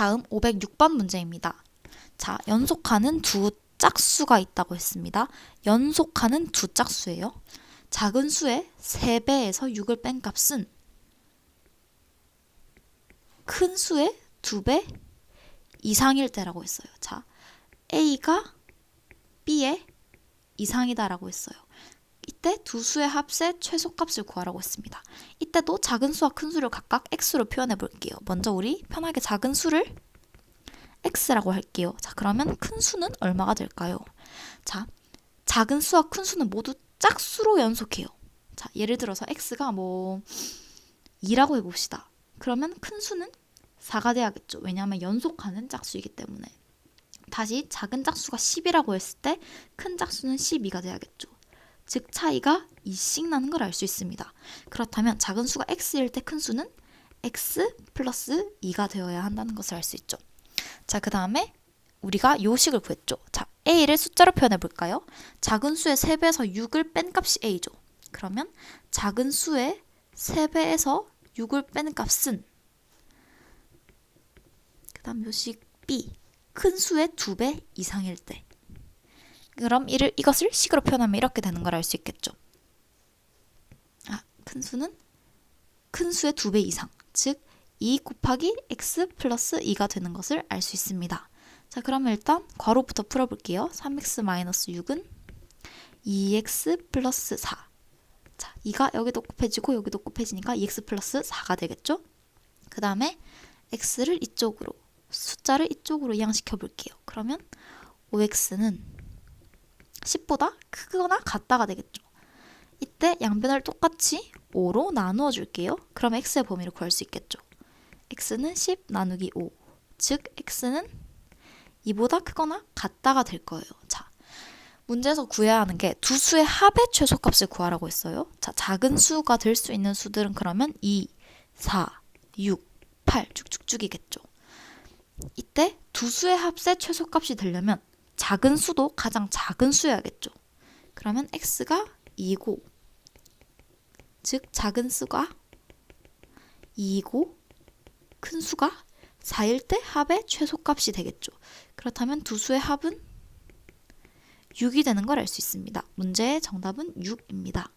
다음 506번 문제입니다. 자, 연속하는 두 짝수가 있다고 했습니다. 연속하는 두 짝수예요. 작은 수의 3배에서 6을 뺀 값은 큰 수의 2배 이상일 때라고 했어요. 자, A가 B의 이상이다라고 했어요. 이때 두 수의 합의 최소값을 구하라고 했습니다. 이때도 작은 수와 큰 수를 각각 x로 표현해 볼게요. 먼저 우리 편하게 작은 수를 x라고 할게요. 자, 그러면 큰 수는 얼마가 될까요? 자, 작은 수와 큰 수는 모두 짝수로 연속해요. 자, 예를 들어서 x가 2라고 해봅시다. 그러면 큰 수는 4가 돼야겠죠. 왜냐하면 연속하는 짝수이기 때문에. 다시 작은 짝수가 10이라고 했을 때 큰 짝수는 12가 돼야겠죠. 즉 차이가 2씩 나는 걸 알 수 있습니다. 그렇다면 작은 수가 x일 때 큰 수는 x 플러스 2가 되어야 한다는 것을 알 수 있죠. 자, 그 다음에 우리가 요식을 구했죠. 자, a를 숫자로 표현해 볼까요? 작은 수의 3배에서 6을 뺀 값이 a죠. 그러면 작은 수의 3배에서 6을 뺀 값은 그 다음 요식 b 큰 수의 2배 이상일 때. 그럼 이것을 식으로 표현하면 이렇게 되는 걸 알 수 있겠죠. 큰 수는 큰 수의 2배 이상, 즉 2 곱하기 x 플러스 2가 되는 것을 알 수 있습니다. 자, 그러면 일단 괄호부터 풀어볼게요. 3x-6은 2x 플러스 4. 자, 2가 여기도 곱해지고 여기도 곱해지니까 2x 플러스 4가 되겠죠. 그 다음에 x를 이쪽으로, 숫자를 이쪽으로 이항시켜 볼게요. 그러면 5x는 10보다 크거나 같다가 되겠죠. 이때 양변을 똑같이 5로 나누어 줄게요. 그럼 x의 범위를 구할 수 있겠죠. x는 10 나누기 5, 즉 x는 2보다 크거나 같다가 될 거예요. 자, 문제에서 구해야 하는 게 두 수의 합의 최소값을 구하라고 했어요. 자, 작은 수가 될 수 있는 수들은 그러면 2, 4, 6, 8 쭉쭉쭉이겠죠. 이때 두 수의 합의 최소값이 되려면 작은 수도 가장 작은 수여야겠죠. 그러면 x가 2고, 즉 작은 수가 2이고 큰 수가 4일 때 합의 최소값이 되겠죠. 그렇다면 두 수의 합은 6이 되는 걸 알 수 있습니다. 문제의 정답은 6입니다.